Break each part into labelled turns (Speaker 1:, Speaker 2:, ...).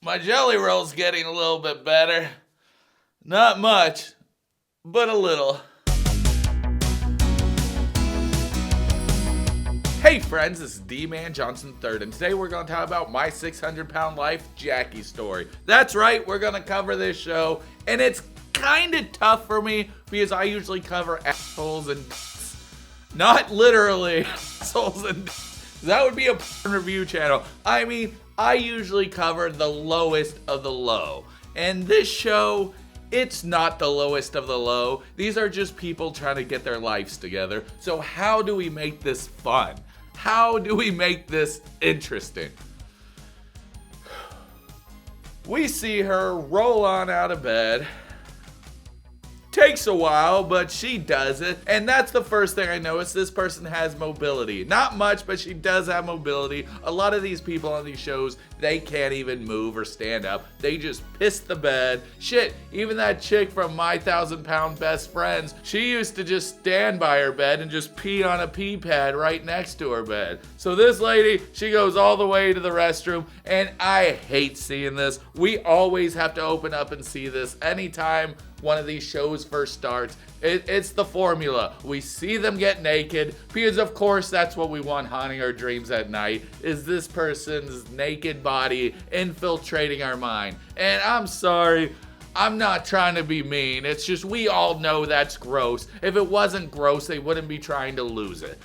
Speaker 1: My jelly roll's getting a little bit better. Not much, but a little. Hey friends, this is Dee-man Johnson III, and today we're going to talk about my 600-pound life, Jacky story. That's right, we're going to cover this show, and it's kind of tough for me because I usually cover assholes and not literally assholes and that would be a review channel. I mean, I usually cover the lowest of the low, and this show, it's not the lowest of the low. These are just people trying to get their lives together. So how do we make this fun? How do we make this interesting? We see her roll on out of bed. Takes a while, but she does it. And that's the first thing I noticed. This person has mobility. Not much, but she does have mobility. A lot of these people on these shows, they can't even move or stand up. They just piss the bed. Shit, even that chick from My 1,000-Pound Best Friends, she used to just stand by her bed and just pee on a pee pad right next to her bed. So this lady, she goes all the way to the restroom, and I hate seeing this. We always have to open up and see this anytime one of these shows first starts. It's the formula. We see them get naked because of course that's what we want haunting our dreams at night, is this person's naked body infiltrating our mind. And I'm sorry, I'm not trying to be mean. It's just we all know that's gross. If it wasn't gross, they wouldn't be trying to lose it.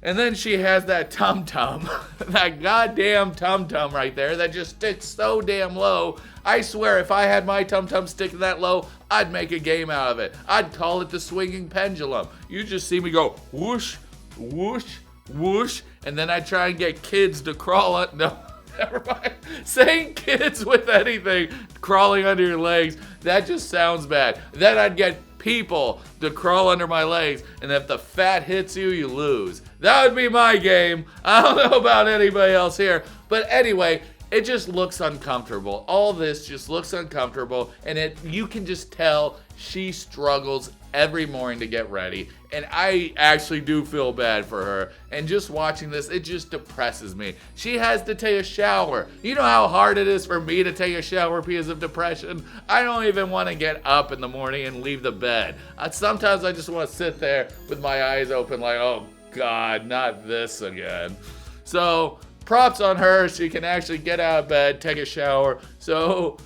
Speaker 1: And then she has that tum-tum, that goddamn tum-tum right there that just sticks so damn low. I swear if I had my tum-tum sticking that low, I'd make a game out of it. I'd call it the swinging pendulum. You just see me go whoosh, whoosh, whoosh, and then I try and get kids to crawl up. No, never mind. Saying kids with anything crawling under your legs, that just sounds bad. Then I'd get people to crawl under my legs, and if the fat hits you, you lose. That would be my game. I don't know about anybody else here, but anyway, it just looks uncomfortable. All this just looks uncomfortable, and you can just tell she struggles every morning to get ready, and I actually do feel bad for her. And just watching this, it just depresses me. She has to take a shower. You know how hard it is for me to take a shower because of depression? I don't even want to get up in the morning and leave the bed. Sometimes I just want to sit there with my eyes open like, oh God, not this again. So props on her. She can actually get out of bed, take a shower. So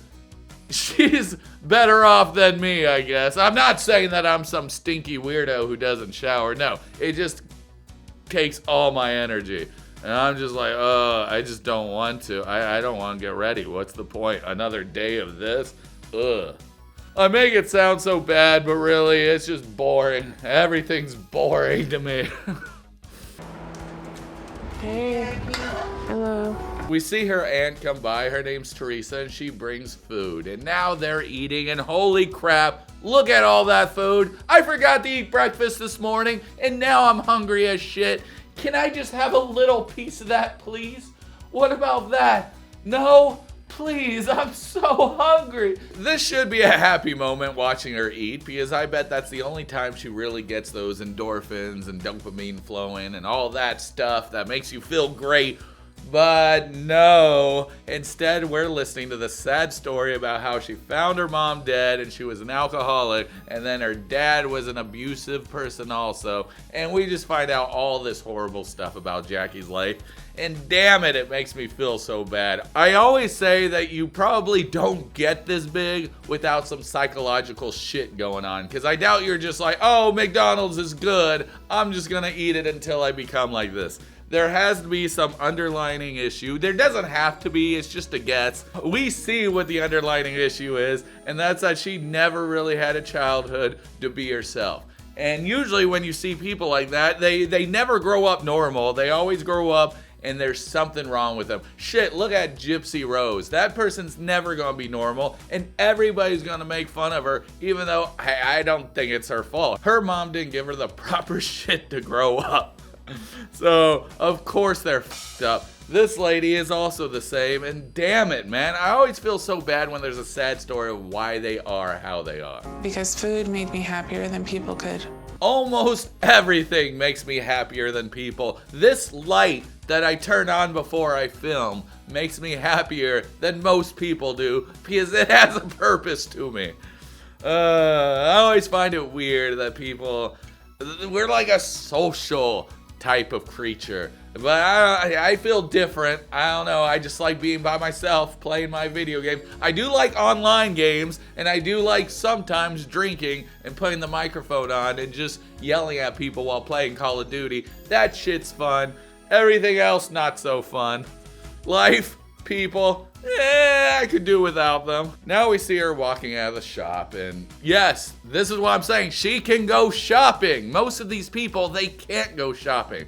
Speaker 1: she's better off than me, I guess. I'm not saying that I'm some stinky weirdo who doesn't shower. No, it just takes all my energy. And I'm just like, I just don't want to. I don't want to get ready. What's the point? Another day of this? Ugh. I make it sound so bad, but really, it's just boring. Everything's boring to me.
Speaker 2: Hey. Hello.
Speaker 1: We see her aunt come by. Her name's Teresa, and she brings food. And now they're eating, and holy crap, look at all that food. I forgot to eat breakfast this morning, and now I'm hungry as shit. Can I just have a little piece of that, please? What about that? No? Please, I'm so hungry. This should be a happy moment watching her eat, because I bet that's the only time she really gets those endorphins and dopamine flowing and all that stuff that makes you feel great. But no, instead we're listening to the sad story about how she found her mom dead and she was an alcoholic, and then her dad was an abusive person also, and we just find out all this horrible stuff about Jacky's life. And damn it, it makes me feel so bad. I always say that you probably don't get this big without some psychological shit going on, because I doubt you're just like, oh, McDonald's is good, I'm just gonna eat it until I become like this. There has to be some underlying issue. There doesn't have to be, it's just a guess. We see what the underlying issue is, and that's that she never really had a childhood to be herself. And usually when you see people like that, they never grow up normal. They always grow up and there's something wrong with them. Shit, look at Gypsy Rose. That person's never gonna be normal, and everybody's gonna make fun of her, even though I don't think it's her fault. Her mom didn't give her the proper shit to grow up. So, of course they're f***ed up. This lady is also the same, and damn it, man. I always feel so bad when there's a sad story of why they are how they are.
Speaker 2: Because food made me happier than people could.
Speaker 1: Almost everything makes me happier than people. This light that I turn on before I film makes me happier than most people do because it has a purpose to me. I always find it weird that we're like a social type of creature. But I feel different. I don't know. I just like being by myself, playing my video games. I do like online games, and I do like sometimes drinking and putting the microphone on and just yelling at people while playing Call of Duty. That shit's fun. Everything else, not so fun. Life, people, I could do without them. Now we see her walking out of the shop, and yes, this is what I'm saying. She can go shopping. Most of these people, they can't go shopping.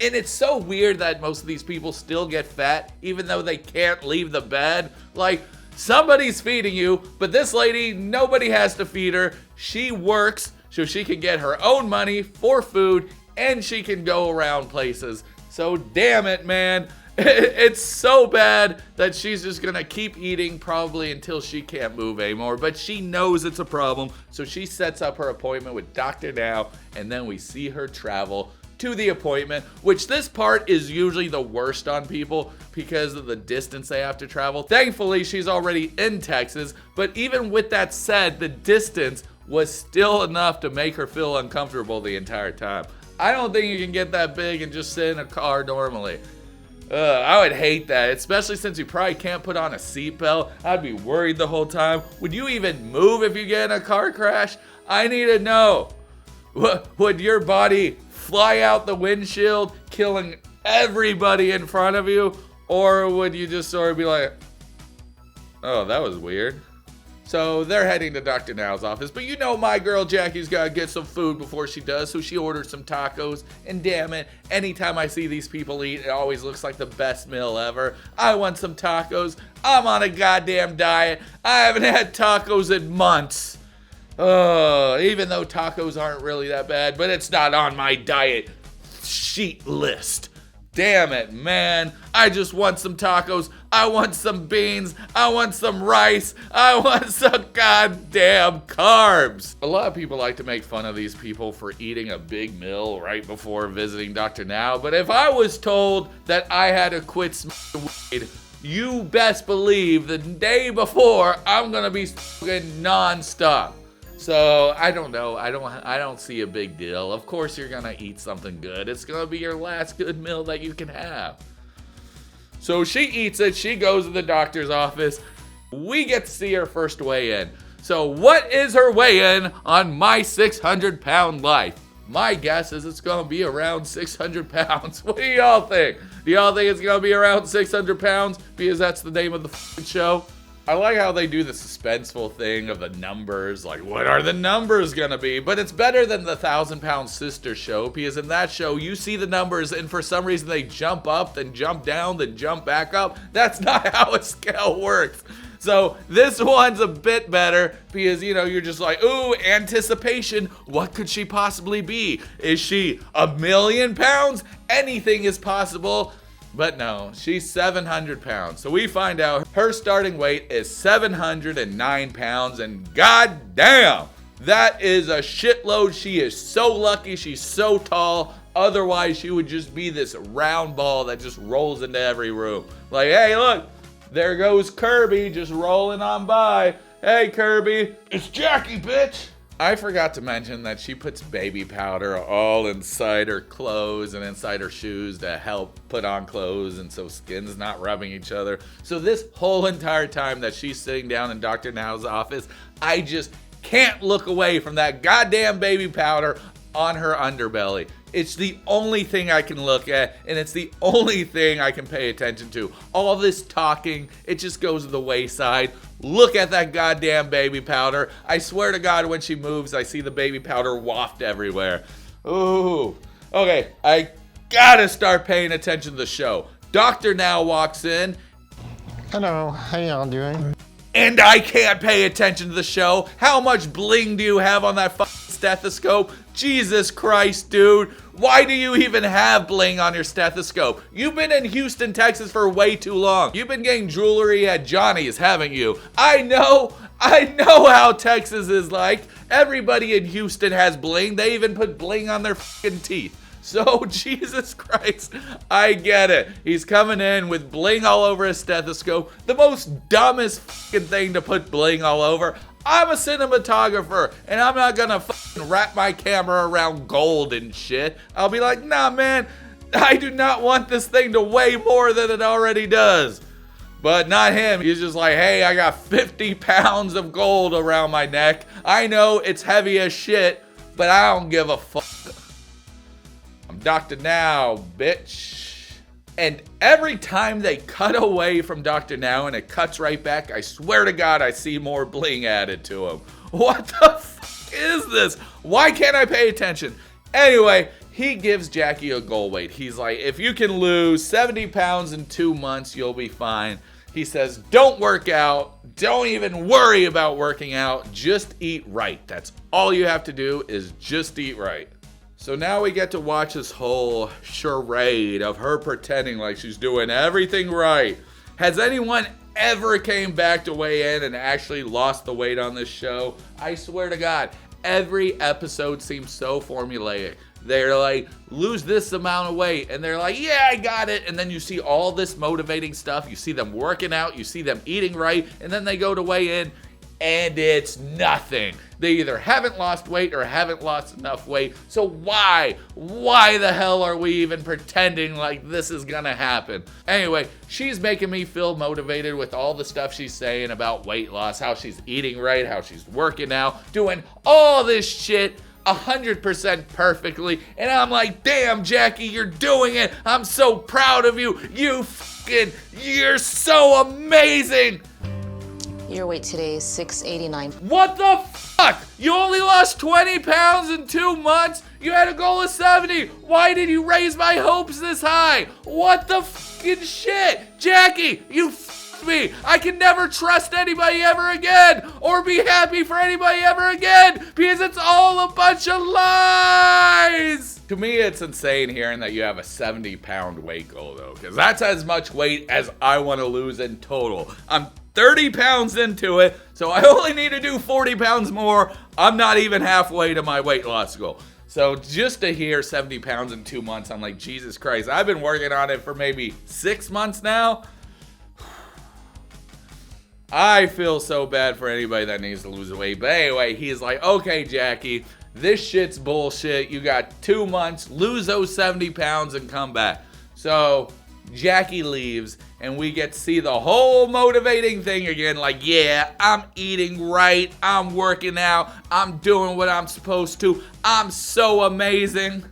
Speaker 1: And it's so weird that most of these people still get fat, even though they can't leave the bed. Like, somebody's feeding you, but this lady, nobody has to feed her. She works so she can get her own money for food, and she can go around places. So damn it, man. It's so bad that she's just gonna keep eating probably until she can't move anymore. But she knows it's a problem, so she sets up her appointment with Dr. Now, and then we see her travel to the appointment, which this part is usually the worst on people because of the distance they have to travel. Thankfully, she's already in Texas, but even with that said, the distance was still enough to make her feel uncomfortable the entire time. I don't think you can get that big and just sit in a car normally. I would hate that, especially since you probably can't put on a seatbelt. I'd be worried the whole time. Would you even move if you get in a car crash? I need to know. Would your body fly out the windshield, killing everybody in front of you? Or would you just sort of be like, oh, that was weird? So they're heading to Dr. Now's office, but you know my girl Jacky's gotta get some food before she does, so she orders some tacos, and damn it, anytime I see these people eat, it always looks like the best meal ever. I want some tacos. I'm on a goddamn diet. I haven't had tacos in months. Even though tacos aren't really that bad, but it's not on my diet sheet list. Damn it, man. I just want some tacos. I want some beans. I want some rice. I want some goddamn carbs. A lot of people like to make fun of these people for eating a big meal right before visiting Dr. Now, but if I was told that I had to quit smoking weed, you best believe the day before I'm gonna be smoking non-stop. So I don't know. I don't see a big deal. Of course you're gonna eat something good. It's gonna be your last good meal that you can have. So she eats it. She goes to the doctor's office. We get to see her first weigh-in. So what is her weigh-in on my 600-pound life? My guess is it's gonna be around 600 pounds. What do y'all think? Do y'all think it's gonna be around 600 pounds? Because that's the name of the show. I like how they do the suspenseful thing of the numbers, like what are the numbers gonna be? But it's better than the 1,000-pound sister show, because in that show you see the numbers and for some reason they jump up, then jump down, then jump back up. That's not how a scale works. So this one's a bit better because, you know, you're just like, ooh, anticipation. What could she possibly be? Is she 1,000,000 pounds? Anything is possible. But no, she's 700 pounds. So we find out her starting weight is 709 pounds, and goddamn, that is a shitload. She is so lucky she's so tall. Otherwise, she would just be this round ball that just rolls into every room. Like, hey, look, there goes Kirby just rolling on by. Hey, Kirby, it's Jacky, bitch. I forgot to mention that she puts baby powder all inside her clothes and inside her shoes to help put on clothes and so skin's not rubbing each other. So this whole entire time that she's sitting down in Dr. Now's office, I just can't look away from that goddamn baby powder on her underbelly. It's the only thing I can look at, and it's the only thing I can pay attention to. All this talking, it just goes to the wayside. Look at that goddamn baby powder. I swear to God, when she moves, I see the baby powder waft everywhere. Ooh. Okay, I gotta start paying attention to the show. Dr. Now walks in.
Speaker 3: Hello, how y'all doing?
Speaker 1: And I can't pay attention to the show. How much bling do you have on that fucking stethoscope? Jesus Christ, dude. Why do you even have bling on your stethoscope? You've been in Houston, Texas for way too long. You've been getting jewelry at Johnny's, haven't you? I know how Texas is like. Everybody in Houston has bling. They even put bling on their fucking teeth. So, Jesus Christ, I get it. He's coming in with bling all over his stethoscope. The most dumbest fucking thing to put bling all over. I'm a cinematographer, and I'm not gonna fucking wrap my camera around gold and shit. I'll be like, nah, man, I do not want this thing to weigh more than it already does. But not him. He's just like, hey, I got 50 pounds of gold around my neck. I know it's heavy as shit, but I don't give a fuck. I'm Dr. Now, bitch. And every time they cut away from Dr. Now and it cuts right back, I swear to God, I see more bling added to him. What the fuck is this? Why can't I pay attention? Anyway, he gives Jacky a goal weight. He's like, if you can lose 70 pounds in 2 months, you'll be fine. He says, don't work out. Don't even worry about working out. Just eat right. That's all you have to do is just eat right. So now we get to watch this whole charade of her pretending like she's doing everything right. Has anyone ever came back to weigh in and actually lost the weight on this show? I swear to God, every episode seems so formulaic. They're like, lose this amount of weight. And they're like, yeah, I got it. And then you see all this motivating stuff. You see them working out. You see them eating right. And then they go to weigh in and it's nothing. They either haven't lost weight or haven't lost enough weight. So why? Why the hell are we even pretending like this is gonna happen? Anyway, she's making me feel motivated with all the stuff she's saying about weight loss, how she's eating right, how she's working out, doing all this shit 100% perfectly. And I'm like, damn, Jacky, you're doing it. I'm so proud of you. You're so amazing.
Speaker 4: Your weight today is 689.
Speaker 1: What the fuck? You only lost 20 pounds in 2 months? You had a goal of 70. Why did you raise my hopes this high? What the fucking shit? Jacky, you f***ed me. I can never trust anybody ever again or be happy for anybody ever again because it's all a bunch of lies. To me, it's insane hearing that you have a 70-pound weight goal, though, because that's as much weight as I want to lose in total. I'm 30 pounds into it, so I only need to do 40 pounds more. I'm not even halfway to my weight loss goal. So just to hear 70 pounds in 2 months, I'm like, Jesus Christ, I've been working on it for maybe 6 months now. I feel so bad for anybody that needs to lose weight. But anyway, he's like, okay, Jacky, this shit's bullshit. You got 2 months, lose those 70 pounds and come back. So Jacky leaves and we get to see the whole motivating thing again. Like, yeah, I'm eating right. I'm working out. I'm doing what I'm supposed to. I'm so amazing.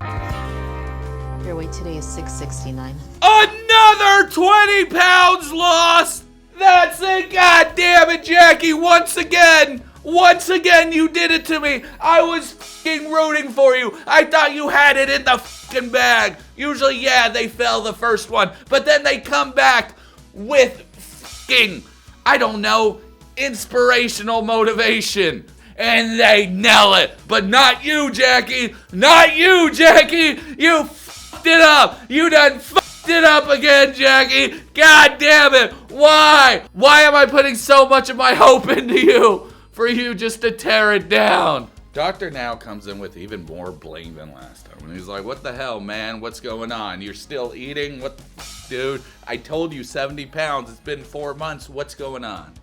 Speaker 4: Your weight today is 669.
Speaker 1: Another 20 pounds lost. That's it. God damn it, Jacky. Once again, you did it to me. I was fucking rooting for you. I thought you had it in the fucking bag. Usually, yeah, they fail the first one, but then they come back with fucking, I don't know, inspirational motivation. And they nail it. But not you, Jacky. Not you, Jacky. You fucked it up. You done fucked it up again, Jacky. God damn it. Why? Why am I putting so much of my hope into you? For you just to tear it down. Dr. Now comes in with even more bling than last time. And he's like, what the hell, man? What's going on? You're still eating? What the f***, dude? I told you 70 pounds. It's been 4 months. What's going on?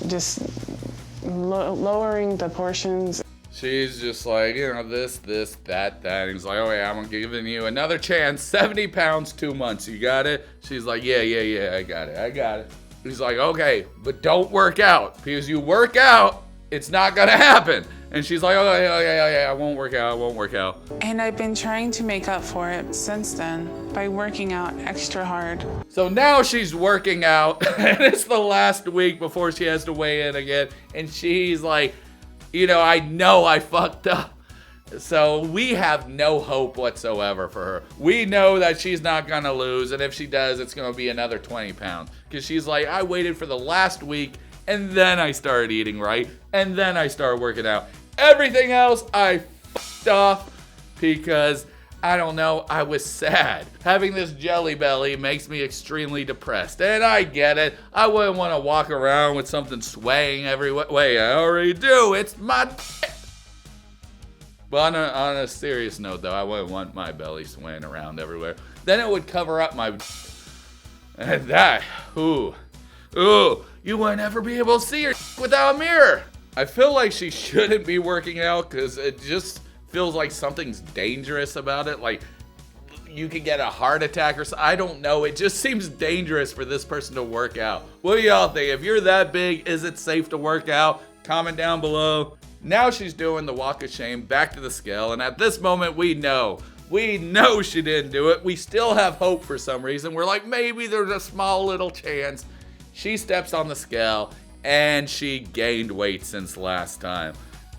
Speaker 2: Just lowering the portions.
Speaker 1: She's just like, you know, this, that. And he's like, oh yeah, I'm giving you another chance. 70 pounds, 2 months. You got it? She's like, yeah, I got it. He's like, okay, but don't work out. Because you work out, it's not gonna happen. And she's like, oh yeah, I won't work out.
Speaker 2: And I've been trying to make up for it since then by working out extra hard.
Speaker 1: So now she's working out, and it's the last week before she has to weigh in again. And she's like, you know I fucked up. So we have no hope whatsoever for her. We know that she's not gonna lose, and if she does, it's gonna be another 20 pounds. Because she's like, I waited for the last week, and then I started eating right, and then I started working out. Everything else, I fucked off because, I don't know, I was sad. Having this jelly belly makes me extremely depressed, and I get it. I wouldn't want to walk around with something swaying every way. I already do. It's my But on a serious note, though, I wouldn't want my belly swaying around everywhere. Then it would cover up my... And that, ooh, you wouldn't ever be able to see her without a mirror. I feel like she shouldn't be working out because it just feels like something's dangerous about it. Like you could get a heart attack or something. I don't know. It just seems dangerous for this person to work out. What do y'all think? If you're that big, is it safe to work out? Comment down below. Now she's doing the walk of shame back to the scale. And at this moment, we know she didn't do it. We still have hope for some reason. We're like, maybe there's a small little chance. She steps on the scale and she gained weight since last time.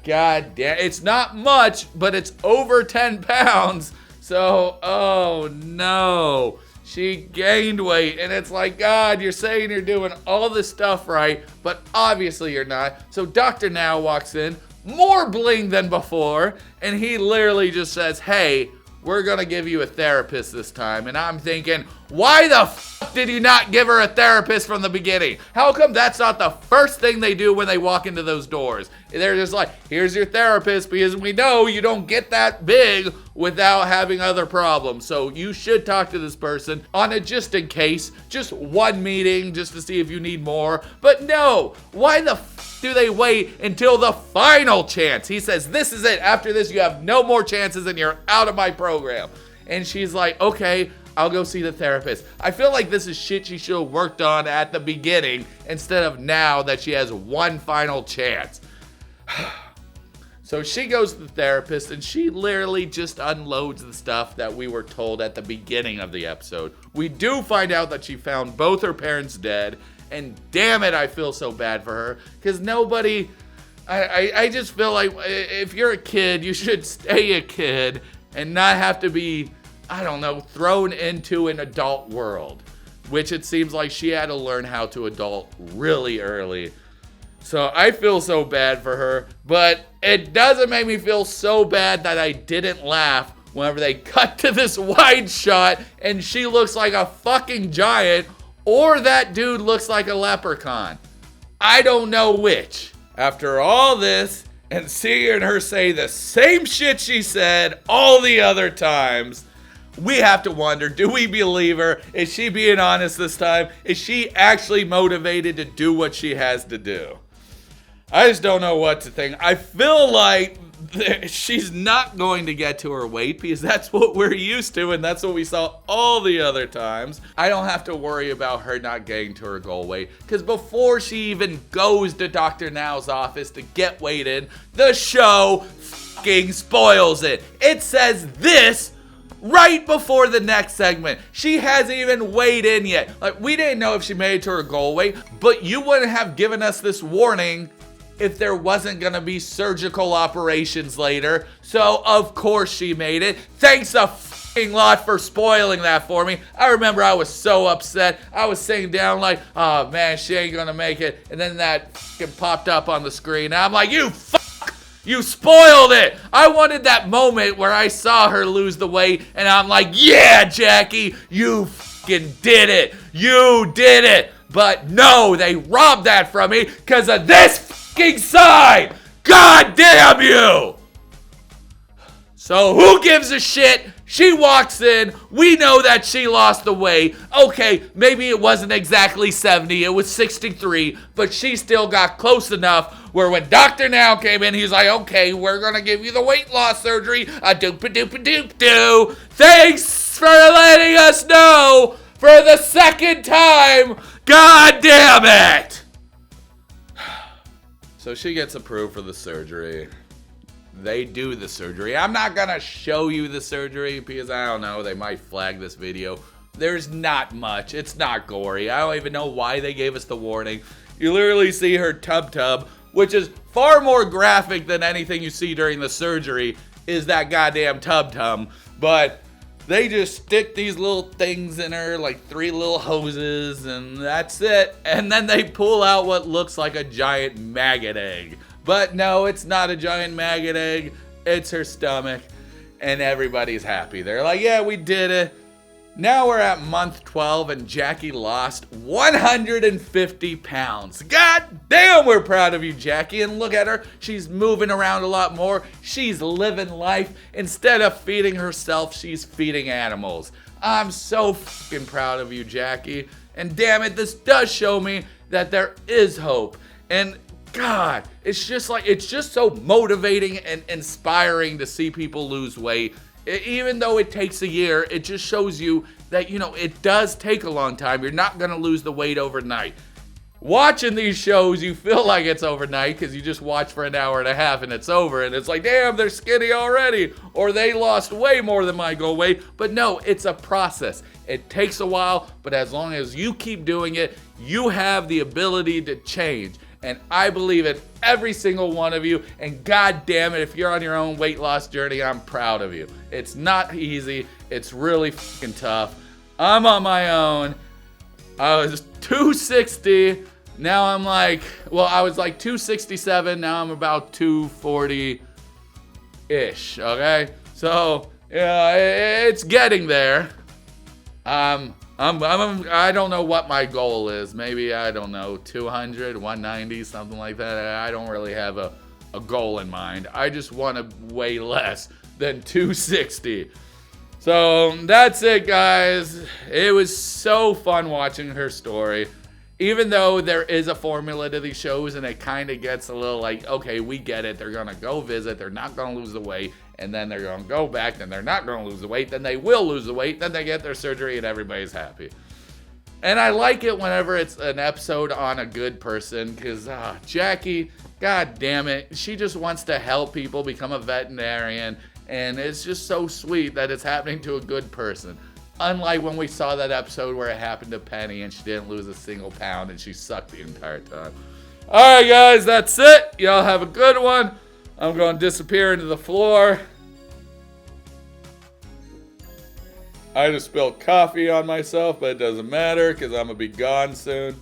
Speaker 1: God damn, it's not much, but it's over 10 pounds. So, oh no, she gained weight. And it's like, God, you're saying you're doing all this stuff right, but obviously you're not. So Dr. Now walks in, more bling than before, and he literally just says, hey, we're gonna give you a therapist this time. And I'm thinking, why the f did you not give her a therapist from the beginning? How come that's not the first thing they do when they walk into those doors? They're just like, here's your therapist, because we know you don't get that big without having other problems. So you should talk to this person on a just in case, just one meeting just to see if you need more. But no, why the f do they wait until the final chance? He says, this is it. After this, you have no more chances and you're out of my program. And she's like, okay, I'll go see the therapist. I feel like this is shit she should have worked on at the beginning instead of now that she has one final chance. So she goes to the therapist and she literally just unloads the stuff that we were told at the beginning of the episode. We do find out that she found both her parents dead, and damn it, I feel so bad for her, because nobody, I just feel like if you're a kid, you should stay a kid and not have to be, I don't know, thrown into an adult world, which it seems like she had to learn how to adult really early. So I feel so bad for her, but it doesn't make me feel so bad that I didn't laugh whenever they cut to this wide shot and she looks like a fucking giant, or that dude looks like a leprechaun. I don't know which. After all this, and seeing her say the same shit she said all the other times, we have to wonder, do we believe her? Is she being honest this time? Is she actually motivated to do what she has to do? I just don't know what to think. I feel like she's not going to get to her weight because that's what we're used to and that's what we saw all the other times. I don't have to worry about her not getting to her goal weight because before she even goes to Dr. Now's office to get weighted, the show fucking spoils it. It says this right before the next segment. She hasn't even weighed in yet. Like, we didn't know if she made it to her goal weight, but you wouldn't have given us this warning if there wasn't gonna be surgical operations later. So of course she made it. Thanks a fucking lot for spoiling that for me. I remember I was so upset. I was sitting down like, oh man, she ain't gonna make it. And then that fucking popped up on the screen. And I'm like, you fuck, you spoiled it. I wanted that moment where I saw her lose the weight and I'm like, yeah, Jacky, you fucking did it. You did it. But no, they robbed that from me because of this side. God damn you! So who gives a shit? She walks in. We know that she lost the weight. Okay, maybe it wasn't exactly 70. It was 63. But she still got close enough where when Dr. Now came in, he's like, okay, we're going to give you the weight loss surgery. A doop-a-doop-a-doop-doo. Thanks for letting us know for the second time. God damn it! So she gets approved for the surgery. They do the surgery. I'm not gonna show you the surgery because I don't know, they might flag this video. There's not much. It's not gory. I don't even know why they gave us the warning. You literally see her tub, which is far more graphic than anything you see during the surgery, is that goddamn tub. But they just stick these little things in her, like 3 little hoses, and that's it. And then they pull out what looks like a giant maggot egg. But no, it's not a giant maggot egg. It's her stomach, and everybody's happy. They're like, yeah, we did it. Now we're at month 12 and Jacky lost 150 pounds. God damn, we're proud of you, Jacky. And look at her. She's moving around a lot more. She's living life. Instead of feeding herself, she's feeding animals. I'm so fucking proud of you, Jacky. And damn it, this does show me that there is hope. And God, it's just so motivating and inspiring to see people lose weight. Even though it takes a year, it just shows you that, you know, it does take a long time. You're not going to lose the weight overnight. Watching these shows, you feel like it's overnight because you just watch for an hour and a half and it's over. And it's like, damn, they're skinny already. Or they lost way more than my goal weight. But no, it's a process. It takes a while, but as long as you keep doing it, you have the ability to change. And I believe in every single one of you. And God damn it, if you're on your own weight loss journey, I'm proud of you. It's not easy. It's really fucking tough. I'm on my own. I was 260. Now I'm like, well, I was like 267. Now I'm about 240-ish. Okay? So, yeah, it's getting there. I don't know what my goal is. Maybe, I don't know, 200, 190, something like that. I don't really have a goal in mind. I just want to weigh less than 260. So that's it, guys. It was so fun watching her story. Even though there is a formula to these shows and it kind of gets a little like, okay, we get it. They're going to go visit. They're not going to lose the weight. And then they're going to go back. Then they're not going to lose the weight. Then they will lose the weight. Then they get their surgery and everybody's happy. And I like it whenever it's an episode on a good person because Jacky, God damn it, she just wants to help people become a veterinarian. And it's just so sweet that it's happening to a good person. Unlike when we saw that episode where it happened to Penny and she didn't lose a single pound and she sucked the entire time. All right, guys, that's it. Y'all have a good one. I'm going to disappear into the floor. I just spilled coffee on myself, but it doesn't matter because I'm going to be gone soon.